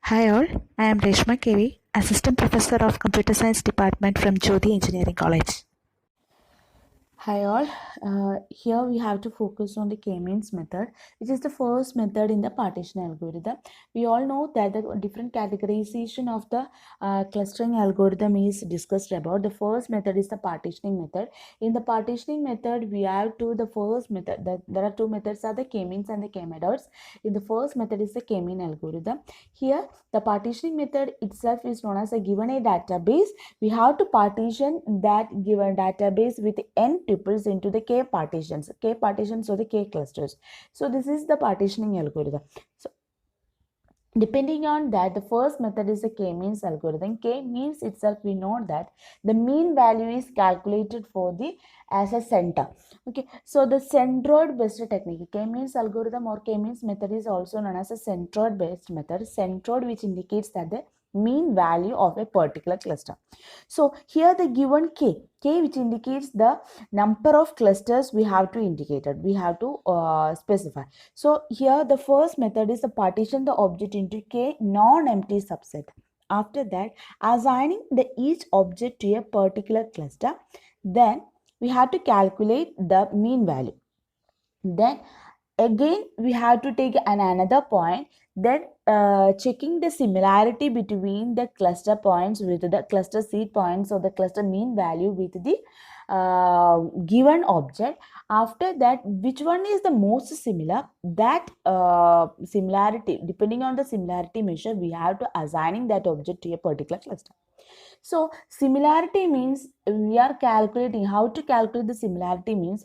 Hi all, I am Reshma KV, Assistant Professor of Computer Science Department from Jyoti Engineering College. Hi all, here we have to focus on the k-means method, which is the first method in the partition algorithm. We all know that the different categorization of the clustering algorithm is discussed about. The first method is the partitioning method. In the partitioning method, we have the first method. There are two methods, are the k-means and the k-methods. In the first method is the k-mean algorithm. Here, the partitioning method itself is known as a given a database. We have to partition that given database with n tuples into the k partitions or the k clusters. So this is the partitioning algorithm. So depending on that, the first method is the k-means algorithm. K-means itself, we know that the mean value is calculated for the as a center. Okay, so the centroid based technique, k-means algorithm or k-means method is also known as a centroid based method. Centroid, which indicates that the mean value of a particular cluster. So here the given k which indicates the number of clusters we have to indicate it, we have to specify. So here the first method is to partition the object into k non-empty subset. After that, assigning each object to a particular cluster, then we have to calculate the mean value. Then again we have to take another point, then checking the similarity between the cluster points with the cluster seed points or the cluster mean value with the given object. After that, which one is the most similar, that similarity, depending on the similarity measure, we have to assigning that object to a particular cluster. So similarity means we are calculating, how to calculate the similarity means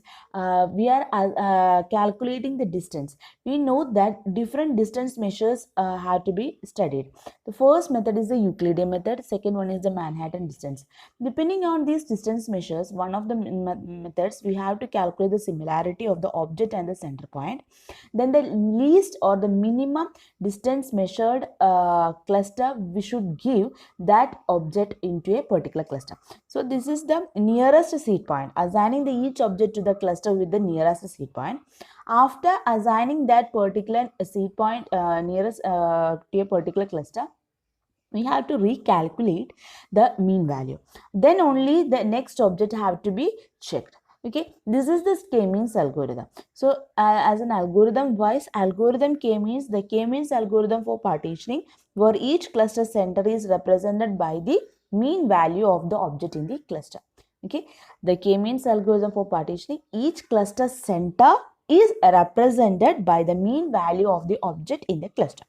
we are calculating the distance. We know that different distance measures have to be studied. The first method is the Euclidean method, second one is the Manhattan distance. Depending on these distance measures, one of the methods, we have to calculate the similarity of the object and the center point. Then the least or the minimum distance measured cluster we should give that object into a particular cluster. So this is the nearest seed point, assigning each object to the cluster with the nearest seed point. After assigning that particular seed point nearest to a particular cluster, we have to recalculate the mean value. Then only the next object have to be checked. Okay, this is the k-means algorithm. So as an algorithm wise, the k-means algorithm for partitioning, where each cluster center is represented by the mean value of the object in the cluster. Okay, the k-means algorithm for partitioning, each cluster center is represented by the mean value of the object in the cluster.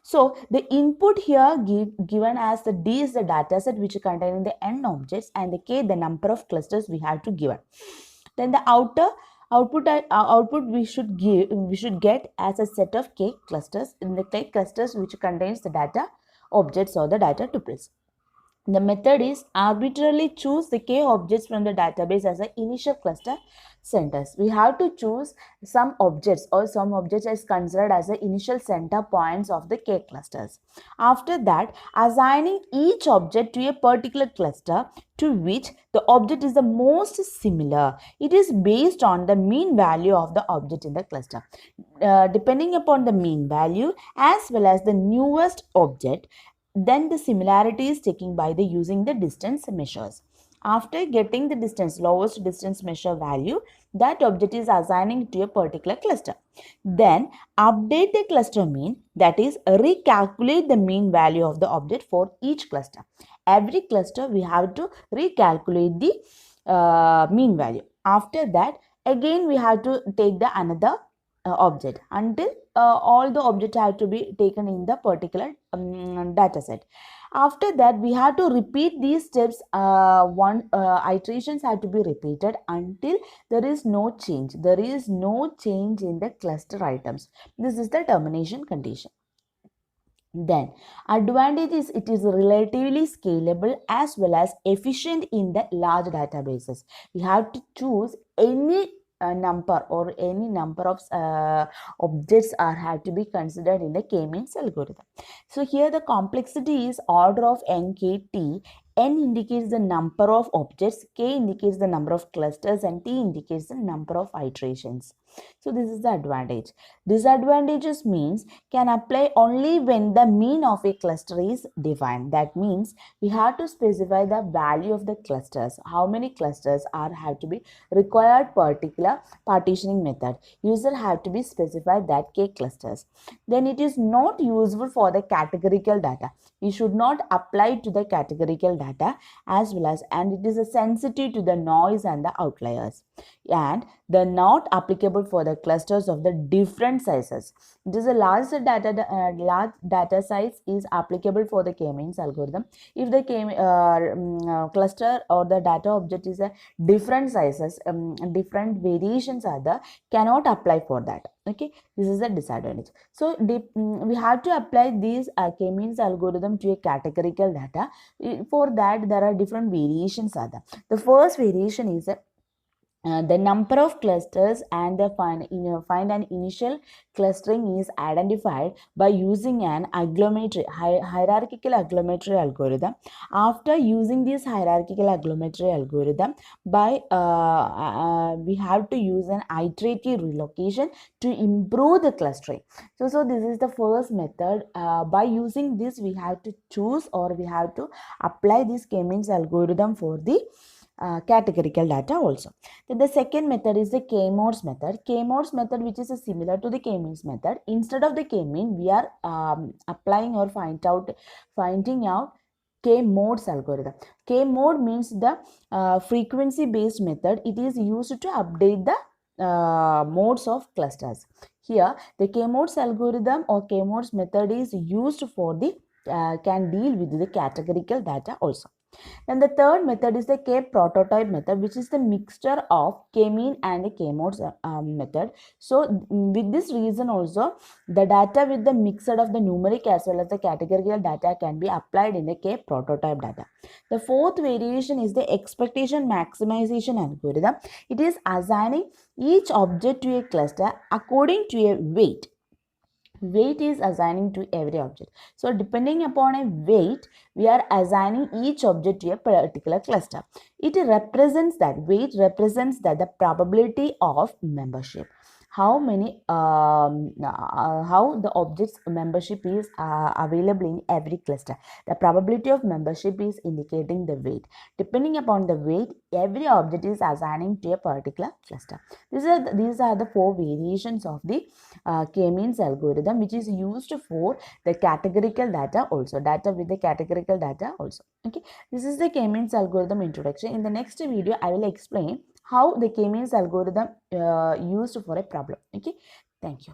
So the input here given as the D is the data set which containing the n objects, and the K the number of clusters we have to give. Then the output we should get as a set of K clusters, in the K clusters which contains the data objects or the data tuples. The method is arbitrarily choose the k objects from the database as the initial cluster centers. We have to choose some objects, or some objects is considered as the initial center points of the k clusters. After that, assigning each object to a particular cluster to which the object is the most similar. It is based on the mean value of the object in the cluster. Depending upon the mean value as well as the newest object, then the similarity is taken by the using the distance measures. After getting the lowest distance measure value, that object is assigning to a particular cluster. Then update the cluster mean, that is recalculate the mean value of the object for each cluster. Every cluster we have to recalculate the mean value. After that, again we have to take the another object until all the objects have to be taken in the particular data set. After that, we have to repeat these steps. Iterations have to be repeated until there is no change. There is no change in the cluster items. This is the termination condition. Then advantage is it is relatively scalable as well as efficient in the large databases. We have to choose any number or any number of objects are have to be considered in the k-means algorithm. So here the complexity is order of nkt. N indicates the number of objects, K indicates the number of clusters, and T indicates the number of iterations. So this is the advantage. Disadvantages means can apply only when the mean of a cluster is defined. That means we have to specify the value of the clusters. How many clusters are have to be required particular partitioning method. User have to be specified that K clusters. Then it is not useful for the categorical data. We should not apply to the categorical data as well as, and it is a sensitive to the noise and the outliers, and the not applicable for the clusters of the different sizes. It is a large data size is applicable for the k-means algorithm if the cluster or the data object is a different sizes, different variations are the cannot apply for that. Okay, this is the disadvantage. So we have to apply these k-means algorithm to a categorical data. For that there are different variations are there. The first variation is the number of clusters and the find an initial clustering is identified by using an hierarchical agglomeratory algorithm. After using this hierarchical agglomeratory algorithm, we have to use an iterative relocation to improve the clustering. So this is the first method. By using this, we have to choose or we have to apply this k-means algorithm for the categorical data also. Then the second method is the k-mods method. K-mods method, which is similar to the k-means method. Instead of the k-mean, we are applying or finding out k-mods algorithm. K-mode means the frequency based method. It is used to update the modes of clusters. Here the k-mods algorithm or k-mods method is used for the can deal with the categorical data also. Then the third method is the k-prototype method, which is the mixture of k-mean and the k-mods method. So with this reason also, the data with the mixture of the numeric as well as the categorical data can be applied in the k-prototype data. The fourth variation is the expectation maximization algorithm. It is assigning each object to a cluster according to a weight. Weight is assigning to every object. So depending upon a weight, we are assigning each object to a particular cluster. It represents that weight represents that the probability of membership. How the object's membership is available in every cluster. The probability of membership is indicating the weight. Depending upon the weight, every object is assigning to a particular cluster. These are the four variations of the k-means algorithm, which is used for the categorical data also. Data with the categorical data also. Okay, this is the k-means algorithm introduction. In the next video, I will explain how the k-means algorithm used for a problem. Okay, thank you.